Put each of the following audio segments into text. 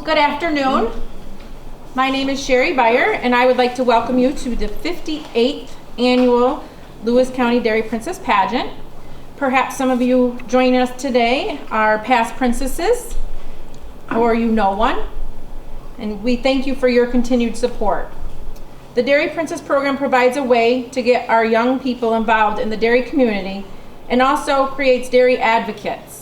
Good afternoon. My name is Sherry Beyer, and I would like to welcome you to the 58th annual Lewis County Dairy Princess Pageant. Perhaps some of you joining us today are past princesses, or you know one, and we thank you for your continued support. The Dairy Princess program provides a way to get our young people involved in the dairy community and also creates dairy advocates.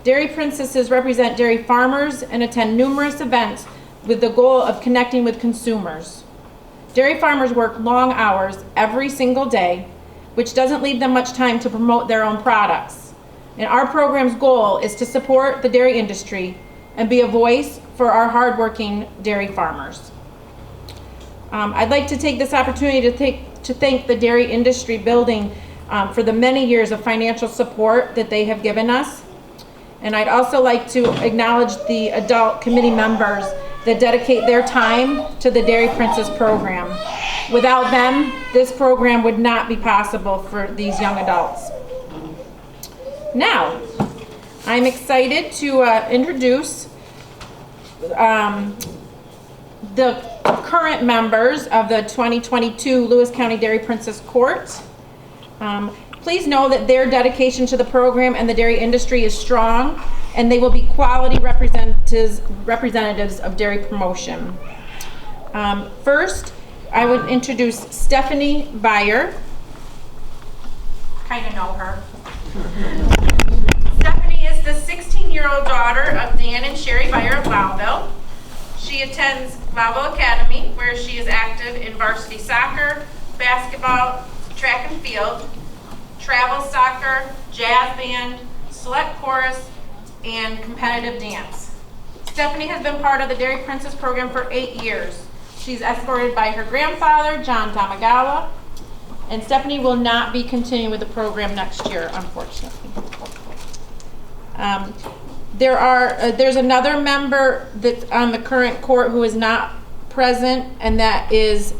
Dairy Princesses represent dairy farmers and attend numerous events with the goal of connecting with consumers. Dairy farmers work long hours every single day, which doesn't leave them much time to promote their own products. And our program's goal is to support the dairy industry and be a voice for our hardworking dairy farmers. I'd like to take this opportunity to thank the Dairy Industry Building for the many years of financial support that they have given us. And I'd also like to acknowledge the adult committee members that dedicate their time to the Dairy Princess program. Without them, this program would not be possible for these young adults. Now, I'm excited to introduce the current members of the 2022 Lewis County Dairy Princess Court. Please know that their dedication to the program and the dairy industry is strong, and they will be quality representatives of dairy promotion. First, I would introduce Stephanie Beyer. Kind of know her. Stephanie is the 16-year-old daughter of Dan and Sherry Beyer of Loudville. She attends Loudville Academy, where she is active in varsity soccer, basketball, track and field, travel soccer, jazz band, select chorus, and competitive dance. Stephanie has been part of the Dairy Princess program for 8 years. She's escorted by her grandfather, John Tamagawa, and Stephanie will not be continuing with the program next year, unfortunately. There's another member that's on the current court who is not present, and that is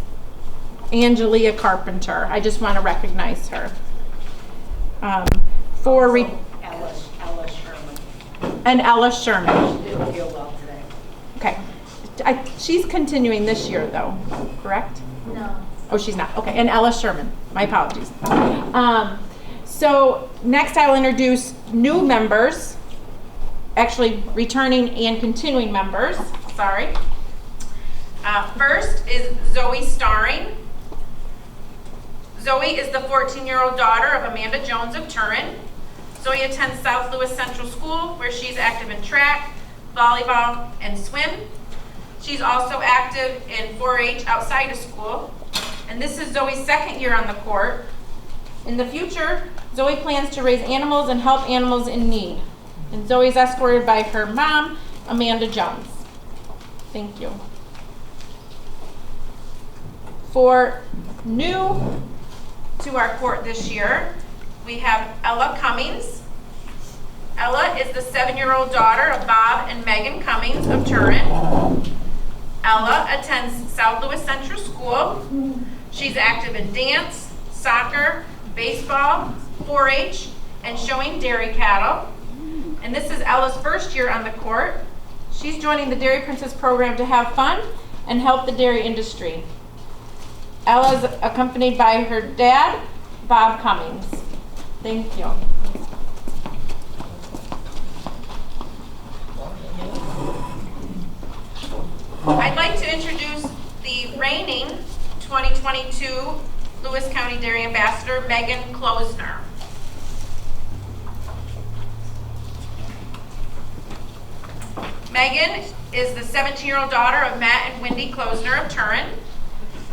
Angelia Carpenter. I just want to recognize her. Ella Sherman. And Ella Sherman. She didn't feel well today. Okay. She's continuing this year, though, correct? No. Oh, she's not. Okay. And Ella Sherman. My apologies. So next I'll introduce new members, actually returning and continuing members. Sorry. First is Zoe Starring. Zoe is the 14-year-old daughter of Amanda Jones of Turin. Zoe attends South Lewis Central School, where she's active in track, volleyball, and swim. She's also active in 4-H outside of school. And this is Zoe's second year on the court. In the future, Zoe plans to raise animals and help animals in need. And Zoe is escorted by her mom, Amanda Jones. Thank you. For new to our court this year, we have Ella Cummings. Ella is the 7-year-old daughter of Bob and Megan Cummings of Turin. Ella attends South Lewis Central School. She's active in dance, soccer, baseball, 4-H, and showing dairy cattle. And this is Ella's first year on the court. She's joining the Dairy Princess program to have fun and help the dairy industry. Ella is accompanied by her dad, Bob Cummings. Thank you. I'd like to introduce the reigning 2022 Lewis County Dairy Ambassador, Megan Klosner. Megan is the 17-year-old daughter of Matt and Wendy Klosner of Turin.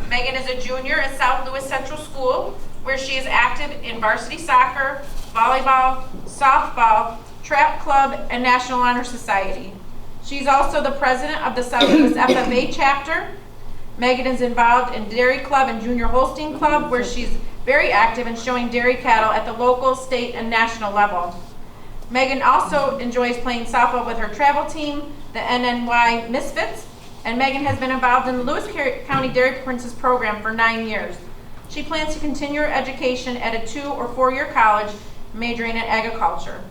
Megan is a junior at South Lewis Central School, where she is active in varsity soccer, volleyball, softball, trap club, and National Honor Society. She's also the president of the South Lewis FFA chapter. Megan is involved in Dairy Club and Junior Holstein Club, where she's very active in showing dairy cattle at the local, state, and national level. Megan also enjoys playing softball with her travel team, the NNY Misfits, and Megan has been involved in the Lewis County Dairy Princess program for 9 years. She plans to continue her education at a 2- or 4-year college, majoring in agriculture.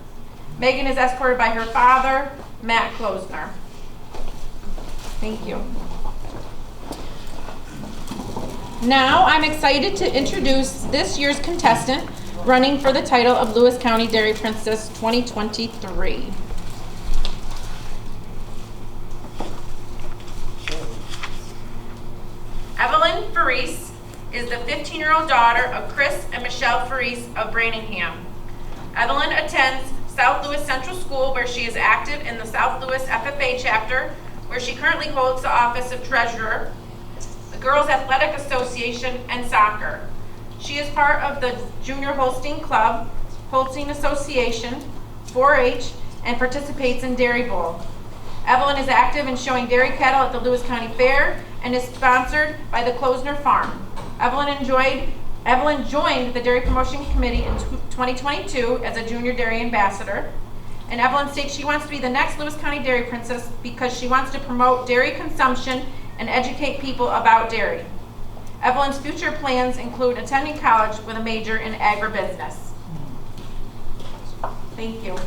Megan is escorted by her father, Matt Klosner. Thank you. Now I'm excited to introduce this year's contestant running for the title of Lewis County Dairy Princess 2023. Evelyn Farese is the 15-year-old daughter of Chris and Michelle Farese of Branningham. Evelyn attends South Lewis Central School, where she is active in the South Lewis FFA chapter, where she currently holds the office of treasurer, the Girls Athletic Association, and soccer. She is part of the Junior Holstein Club, Holstein Association, 4-H, and participates in Dairy Bowl. Evelyn is active in showing dairy cattle at the Lewis County Fair and is sponsored by the Klosner Farm. Evelyn joined the Dairy Promotion Committee in 2022 as a junior dairy ambassador. And Evelyn states she wants to be the next Lewis County Dairy Princess because she wants to promote dairy consumption and educate people about dairy. Evelyn's future plans include attending college with a major in agribusiness. Thank you.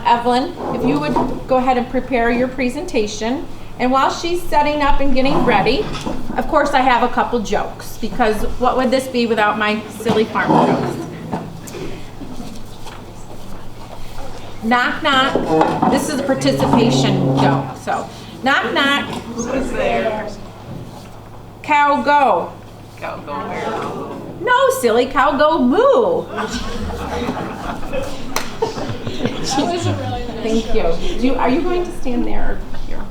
Evelyn, if you would go ahead and prepare your presentation. And while she's setting up and getting ready, of course I have a couple jokes, because what would this be without my silly farm jokes? Knock, knock. This is a participation joke. So, knock, knock. Who's there? Cow go. Cow go where? No, silly cow go moo. That was a really nice Thank you. Are you going to stand there or here?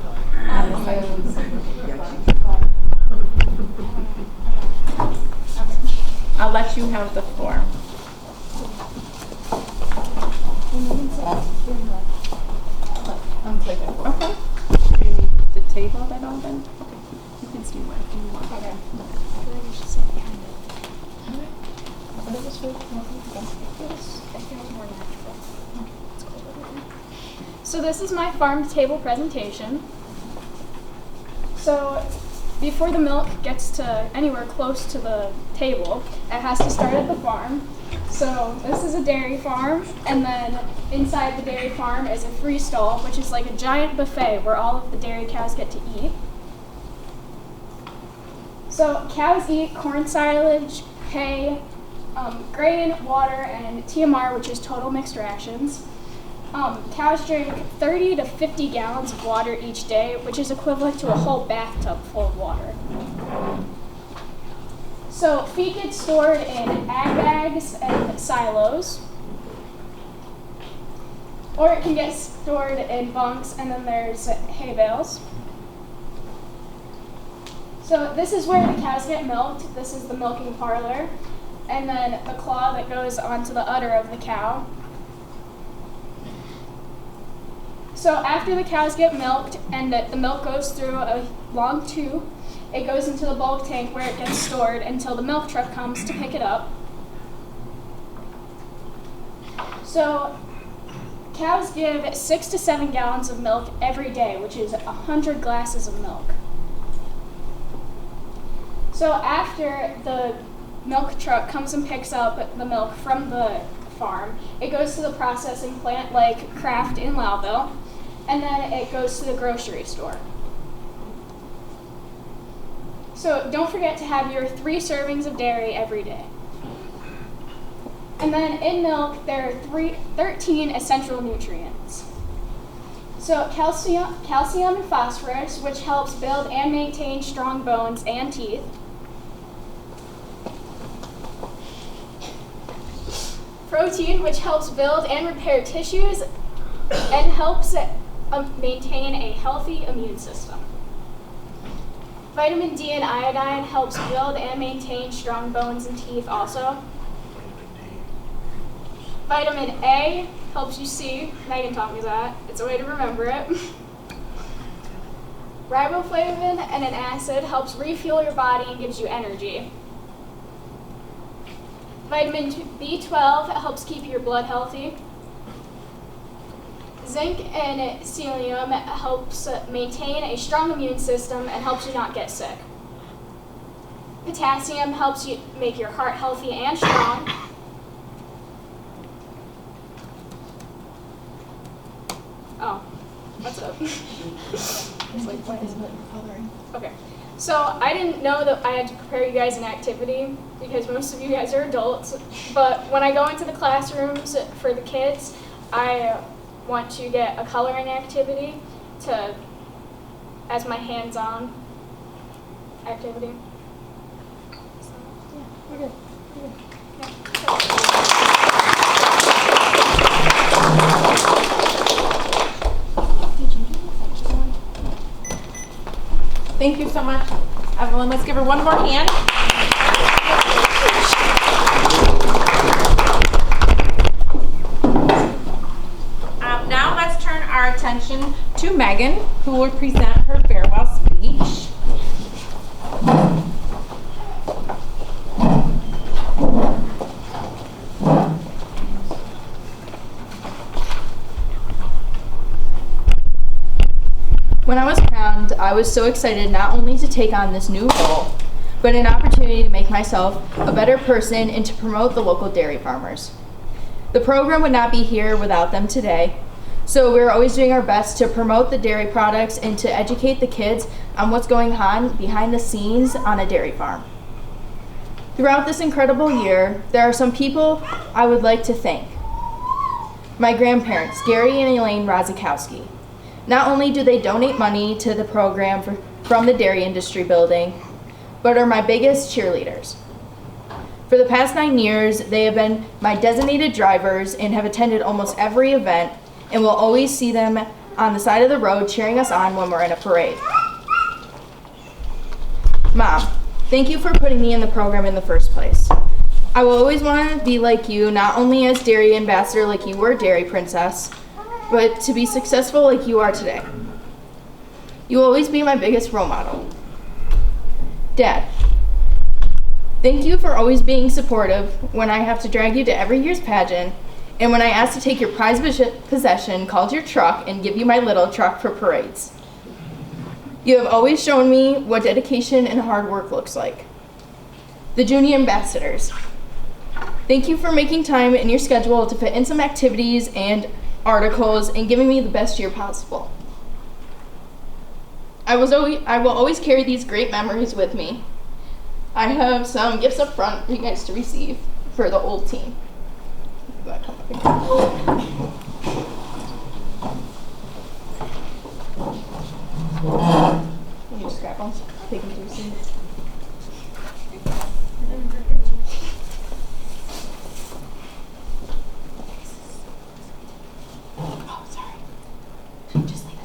I'll let you have the floor. Okay. Do you need the table that all then? Okay. You can stand where you want. Okay. So this is my farm table presentation. So before the milk gets to anywhere close to the table, it has to start at the farm. So this is a dairy farm, and then inside the dairy farm is a free stall, which is like a giant buffet where all of the dairy cows get to eat. So cows eat corn silage, hay, grain, water, and TMR, which is total mixed rations. Cows drink 30 to 50 gallons of water each day, which is equivalent to a whole bathtub full of water. So feed gets stored in ag bags and silos, or it can get stored in bunks, and then there's hay bales. So this is where the cows get milked. This is the milking parlor, and then the claw that goes onto the udder of the cow. So after the cows get milked and the milk goes through a long tube, it goes into the bulk tank where it gets stored until the milk truck comes to pick it up. So cows give 6 to 7 gallons of milk every day, which is 100 glasses of milk. So after the milk truck comes and picks up the milk from the farm, it goes to the processing plant like Kraft in Lowville, and then it goes to the grocery store. So don't forget to have your 3 servings of dairy every day. And then in milk, there are 13 essential nutrients. So calcium and phosphorus, which helps build and maintain strong bones and teeth. Protein, which helps build and repair tissues and helps maintain a healthy immune system. Vitamin D and iodine helps build and maintain strong bones and teeth also. Vitamin A helps you see. Megan taught me that. It's a way to remember it. Riboflavin and an acid helps refuel your body and gives you energy. Vitamin B12 helps keep your blood healthy. Zinc and selenium helps maintain a strong immune system and helps you not get sick. Potassium helps you make your heart healthy and strong. like planning. Okay. So I didn't know that I had to prepare you guys an activity because most of you guys are adults. But when I go into the classrooms for the kids, I want to get a coloring activity as my hands-on activity. So, yeah, we're good. Thank you so much, Evelyn. Let's give her one more hand. Now let's turn our attention to Megan, who will present her farewell speech. When I was crowned, I was so excited not only to take on this new role, but an opportunity to make myself a better person and to promote the local dairy farmers. The program would not be here without them today, so we're always doing our best to promote the dairy products and to educate the kids on what's going on behind the scenes on a dairy farm. Throughout this incredible year, there are some people I would like to thank. My grandparents, Gary and Elaine Rozakowski. Not only do they donate money to the program from the dairy industry building, but are my biggest cheerleaders. For the past 9 years, they have been my designated drivers and have attended almost every event and will always see them on the side of the road cheering us on when we're in a parade. Mom, thank you for putting me in the program in the first place. I will always want to be like you, not only as dairy ambassador like you were Dairy Princess, but to be successful like you are today. You will always be my biggest role model. Dad, thank you for always being supportive when I have to drag you to every year's pageant, and when I ask to take your prized possession called your truck and give you my little truck for parades. You have always shown me what dedication and hard work looks like. The junior ambassadors, thank you for making time in your schedule to fit in some activities and articles and giving me the best year possible. I will always carry these great memories with me. I have some gifts up front for you guys to receive for the old team. You wanna come up here? Can you just grab them? Take them to your seat. Oh, sorry. Just leave it.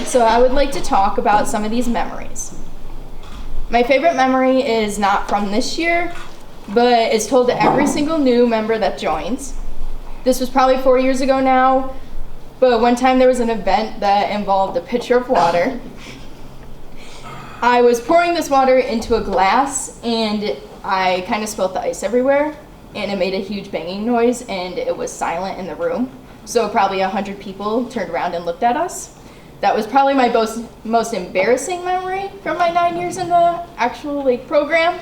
So I would like to talk about some of these memories. My favorite memory is not from this year, but is told to every single new member that joins. This was probably 4 years ago now, but one time there was an event that involved a pitcher of water. I was pouring this water into a glass and I kind of spilt the ice everywhere and it made a huge banging noise and it was silent in the room. So probably 100 people turned around and looked at us. That was probably my most embarrassing memory from my 9 years in the actual program.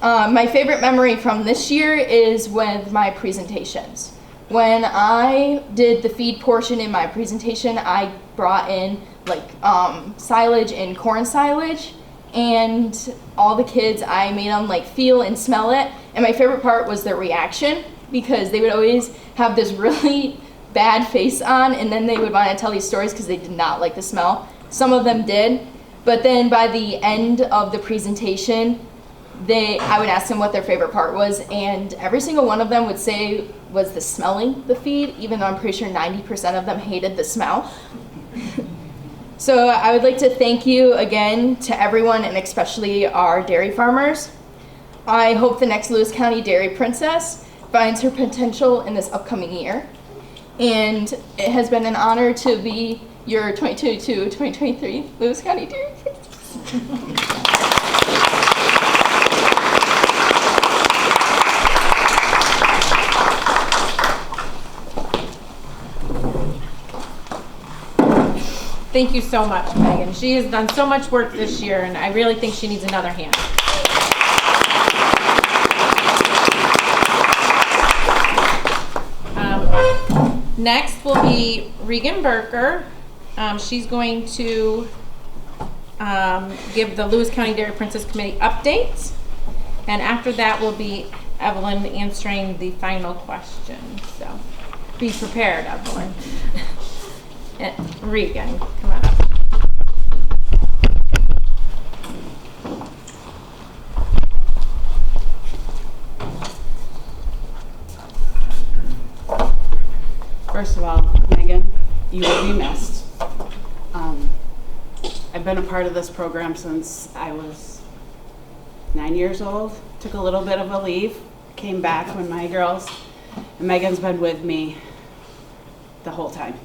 My favorite memory from this year is with my presentations. When I did the feed portion in my presentation, I brought in silage and corn silage, and all the kids, I made them feel and smell it. And my favorite part was their reaction, because they would always have this really bad face on, and then they would want to tell these stories because they did not like the smell. Some of them did, but then by the end of the presentation, I would ask them what their favorite part was, and every single one of them would say was the smelling the feed, even though I'm pretty sure 90% of them hated the smell. So I would like to thank you again to everyone, and especially our dairy farmers. I hope the next Lewis County Dairy Princess finds her potential in this upcoming year. And it has been an honor to be your 2022-2023 Lewis County Dairy Princess. Thank you so much, Megan. She has done so much work this year, and I really think she needs another hand. Next will be Regan Berker. She's going to give the Lewis County Dairy Princess Committee updates. And after that will be Evelyn answering the final question. So be prepared, Evelyn. Regan, come on up. First of all, Megan, you will be missed. I've been a part of this program since I was 9 years old. Took a little bit of a leave, came back when my girls, and Megan's been with me the whole time.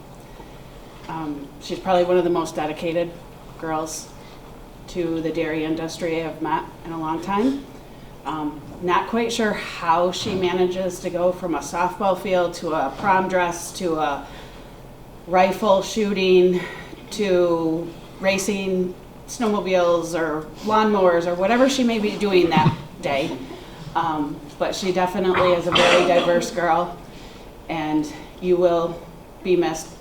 She's probably one of the most dedicated girls to the dairy industry I've met in a long time. Not quite sure how she manages to go from a softball field to a prom dress to a rifle shooting to racing snowmobiles or lawnmowers or whatever she may be doing that day. But she definitely is a very diverse girl, and you will be missed.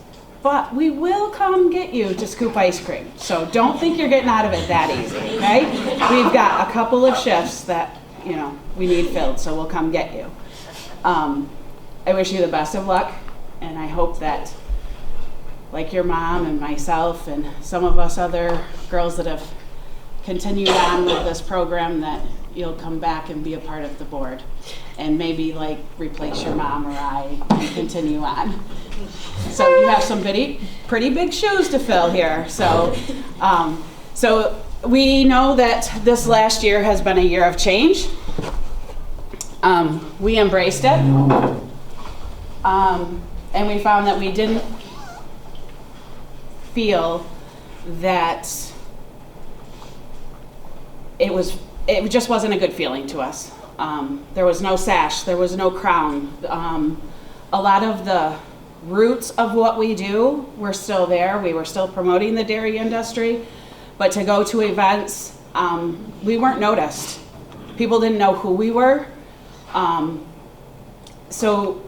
But we will come get you to scoop ice cream. So don't think you're getting out of it that easy, okay? We've got a couple of shifts that, we need filled, so we'll come get you. I wish you the best of luck, and I hope that, like your mom and myself and some of us other girls that have continued on with this program, that you'll come back and be a part of the board and maybe replace your mom or I and continue on. So you have some pretty big shoes to fill here. So we know that this last year has been a year of change. We embraced it. And we found that we didn't feel that it just wasn't a good feeling to us. There was no sash, there was no crown. A lot of the roots of what we do were still there. We were still promoting the dairy industry, but to go to events, we weren't noticed. People didn't know who we were. So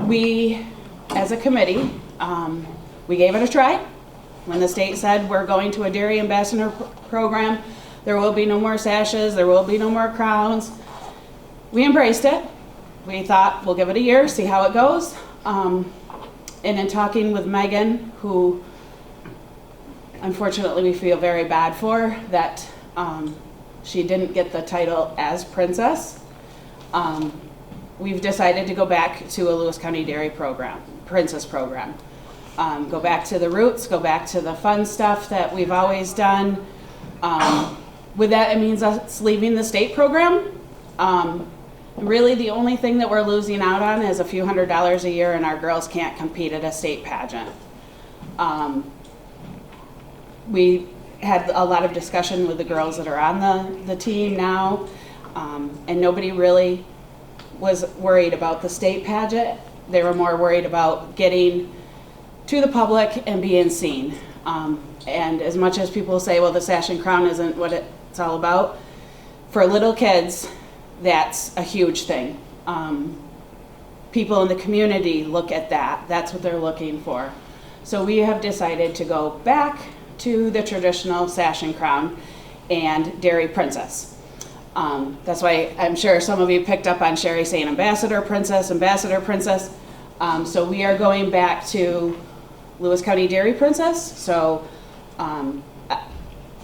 we, as a committee, we gave it a try. When the state said we're going to a dairy ambassador program, there will be no more sashes, there will be no more crowns. We embraced it. We thought we'll give it a year, see how it goes. And in talking with Megan, who unfortunately we feel very bad for, that she didn't get the title as princess, we've decided to go back to a Lewis County Dairy program, princess program. Go back to the roots, go back to the fun stuff that we've always done. With that, it means us leaving the state program. Really, the only thing that we're losing out on is a few $100s a year, and our girls can't compete at a state pageant. We had a lot of discussion with the girls that are on the team now, and nobody really was worried about the state pageant. They were more worried about getting to the public and being seen. And as much as people say, well, the sash and crown isn't what it's all about, for little kids, that's a huge thing. People in the community look at that. That's what they're looking for. So we have decided to go back to the traditional sash and crown and dairy princess. That's why I'm sure some of you picked up on Sherry saying ambassador princess, ambassador princess. So we are going back to Lewis County Dairy Princess. So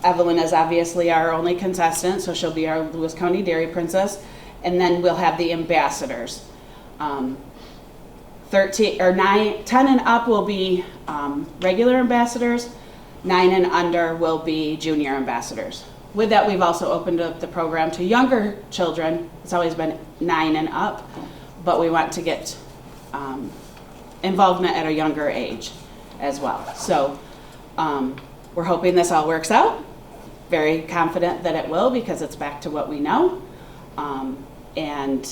Evelyn is obviously our only contestant, so she'll be our Lewis County Dairy Princess. And then we'll have the ambassadors. 10 and up will be regular ambassadors. 9 and under will be junior ambassadors. With that, we've also opened up the program to younger children. It's always been 9 and up, but we want to get involvement at a younger age as well. So we're hoping this all works out. Very confident that it will, because it's back to what we know. And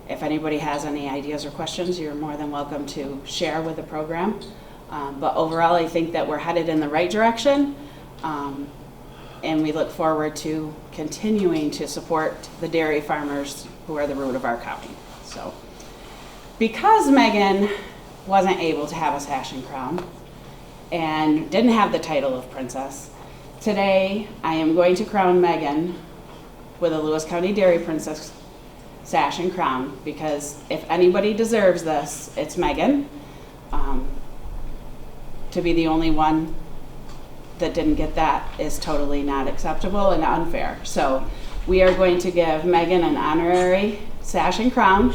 if anybody has any ideas or questions, you're more than welcome to share with the program. But overall, I think that we're headed in the right direction. And we look forward to continuing to support the dairy farmers who are the root of our county. So, because Megan wasn't able to have a sash and crown and didn't have the title of princess, today I am going to crown Megan with a Lewis County Dairy Princess sash and crown, because if anybody deserves this, it's Megan. To be the only one that didn't get that is totally not acceptable and unfair. So we are going to give Megan an honorary sash and crown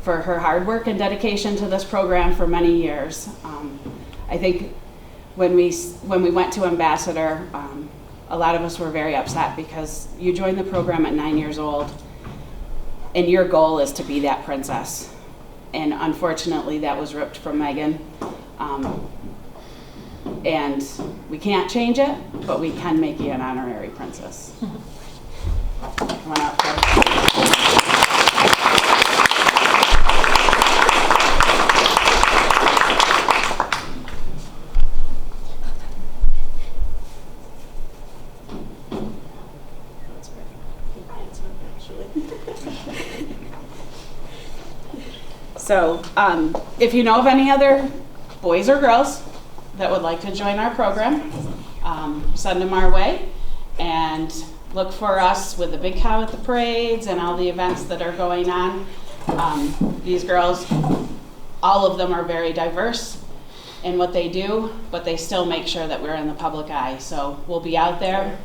for her hard work and dedication to this program for many years. I think when we went to Ambassador, a lot of us were very upset because you joined the program at 9 years old and your goal is to be that princess. And unfortunately that was ripped from Megan. And we can't change it, but we can make you an honorary princess. Come on up, So, if you know of any other boys or girls that would like to join our program, send them our way, and look for us with the big cow at the parades and all the events that are going on. These girls, all of them are very diverse in what they do, but they still make sure that we're in the public eye. So we'll be out there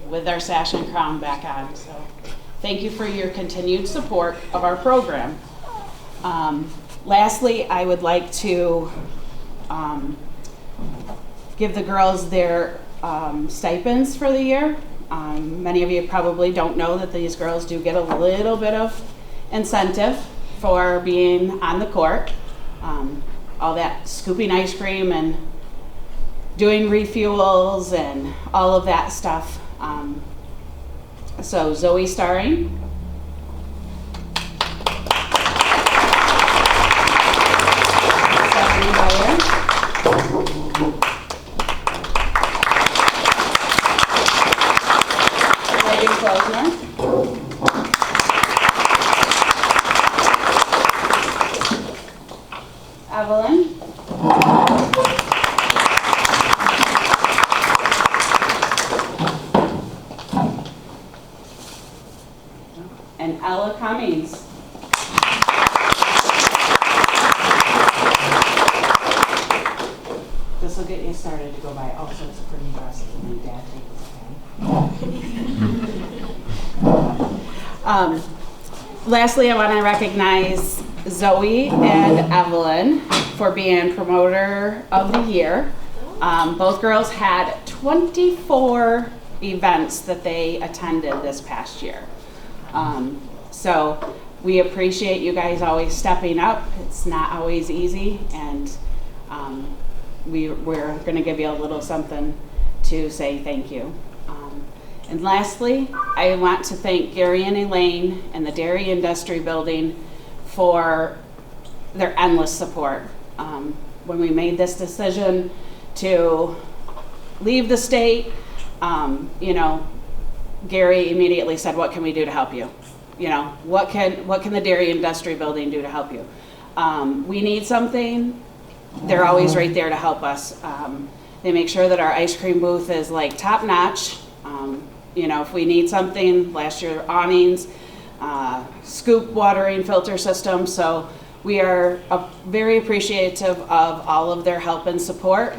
with our sash and crown back on. So thank you for your continued support of our program. Lastly, I would like to give the girls their stipends for the year. Many of you probably don't know that these girls do get a little bit of incentive for being on the court. All that scooping ice cream and doing refuels and all of that stuff. So Zoe Starring, Stephanie Meyer, Megan Klosner, Evelyn, and Ella Cummings. This will get you started to go buy all sorts of pretty dresses and my dad takes it. Lastly, I want to recognize Zoe and Evelyn for being Promoter of the Year. Both girls had 24 events that they attended this past year. So we appreciate you guys always stepping up. It's not always easy, and we're going to give you a little something to say thank you. And lastly, I want to thank Gary and Elaine and the Dairy Industry Building for their endless support. When we made this decision to leave the state, Gary immediately said, "What can we do to help you? What can the Dairy Industry Building do to help you? We need something." They're always right there to help us. They make sure that our ice cream booth is like top notch. If we need something, last year awnings, scoop watering filter system. So we are very appreciative of all of their help and support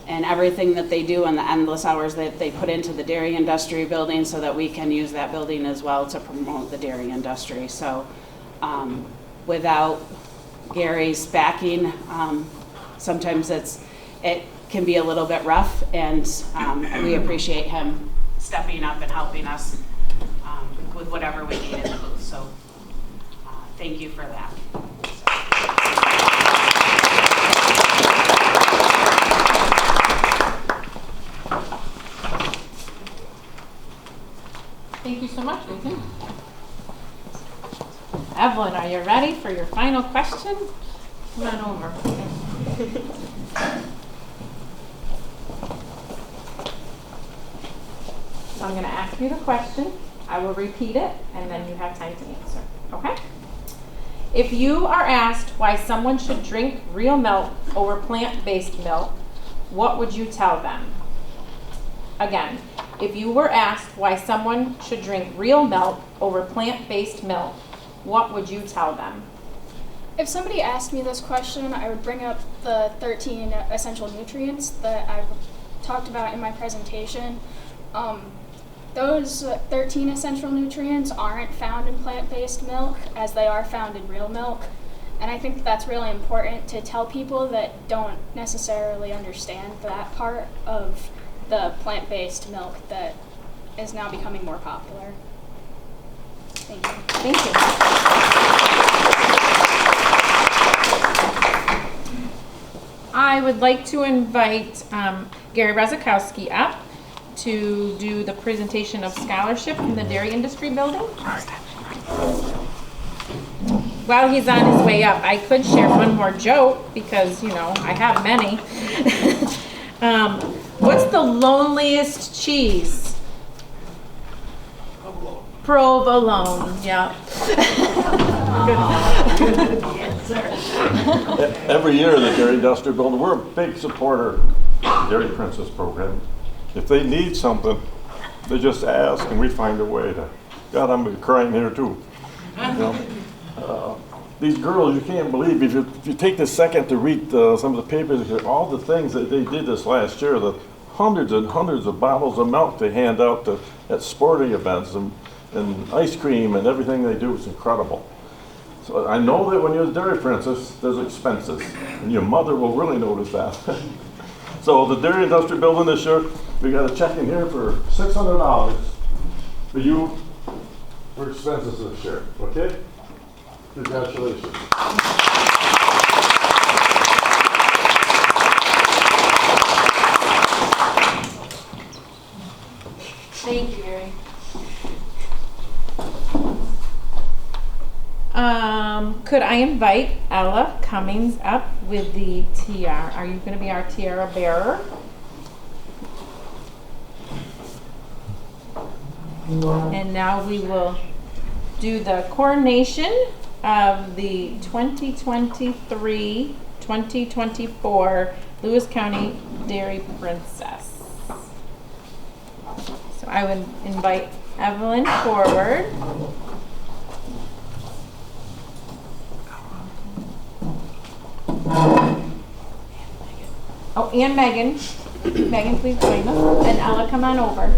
and everything that they do and the endless hours that they put into the Dairy Industry Building so that we can use that building as well to promote the dairy industry. So without Gary's backing, sometimes it can be a little bit rough, and we appreciate him stepping up and helping us with whatever we need in the booth. So thank you for that. Thank you so much, Lincoln. Evelyn, are you ready for your final question? Come on over. So I'm going to ask you the question. I will repeat it, and then you have time to answer. Okay? If you are asked why someone should drink real milk over plant-based milk, what would you tell them? Again, if you were asked why someone should drink real milk over plant-based milk, what would you tell them? If somebody asked me this question, I would bring up the 13 essential nutrients that I've talked about in my presentation. Those 13 essential nutrients aren't found in plant-based milk as they are found in real milk. And I think that's really important to tell people that don't necessarily understand that part of the plant-based milk that is now becoming more popular. Thank you. Thank you. I would like to invite Gary Rezakowski up to do the presentation of scholarship in the dairy industry building. While he's on his way up, I could share one more joke because, you know, I have many. What's the loneliest cheese? Provolone. Yeah. Every year, the Dairy Industrial Building, we're a big supporter of the Dairy Princess program. If they need something, they just ask and we find a way to. God, I'm crying here too. You know? These girls, you can't believe, if you take the second to read some of the papers, all the things that they did this last year, the hundreds and hundreds of bottles of milk they hand out at sporting events and ice cream and everything they do is incredible. So I know that when you're a Dairy Princess, there's expenses, and your mother will really notice that. So the Dairy Industrial Building this year, we got a check in here for $600 for you for expenses this year, okay? Congratulations. Thank you, Gary. Could I invite Ella Cummings up with the tiara? Are you going to be our tiara bearer? And now we will do the coronation of the 2023-2024 Lewis County Dairy Princess. So I would invite Evelyn forward. Oh, and Megan. Megan, please join us. And Ella, come on over.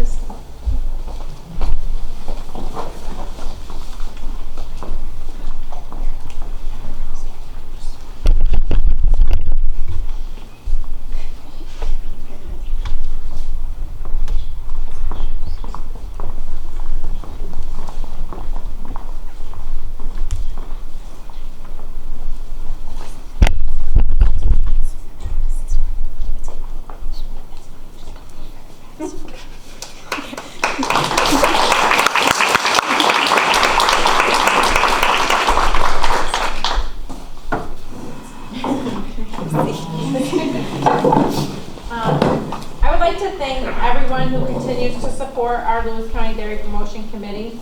I would like to thank everyone who continues to support our Lewis County Dairy Promotion Committee.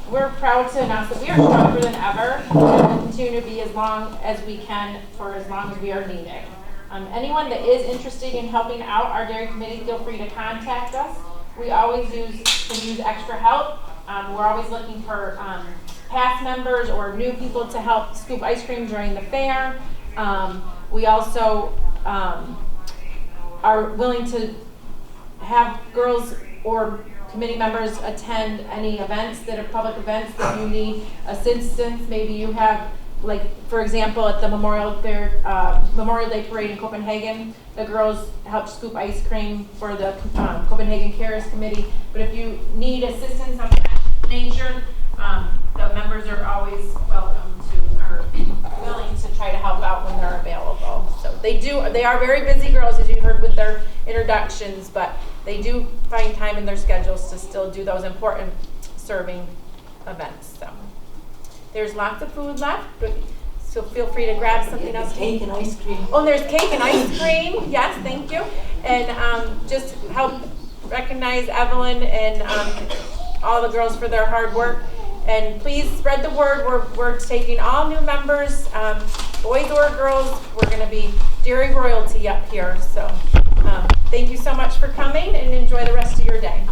We're proud to announce that we are stronger than ever and will continue to be as long as we can for as long as we are needed. Anyone that is interested in helping out our dairy committee, feel free to contact us. We always can use extra help. We're always looking for past members or new people to help scoop ice cream during the fair. We also are willing to have girls or committee members attend any events that are public events that you need assistance. Maybe you have, like, for example, at the Memorial Day Parade in Copenhagen, the girls helped scoop ice cream for the Copenhagen Cares Committee. But if you need assistance of that nature, the members are always welcome to, or willing to try to help out when they're available. So they are very busy girls, as you heard with their introductions, but they do find time in their schedules to still do those important serving events. So there's lots of food left, so feel free to grab something else. Cake and ice cream. Oh, there's cake and ice cream. Yes, thank you. And just help recognize Evelyn and all the girls for their hard work. And please spread the word. We're taking all new members, boys or girls. We're going to be dairy royalty up here. So thank you so much for coming, and enjoy the rest of your day.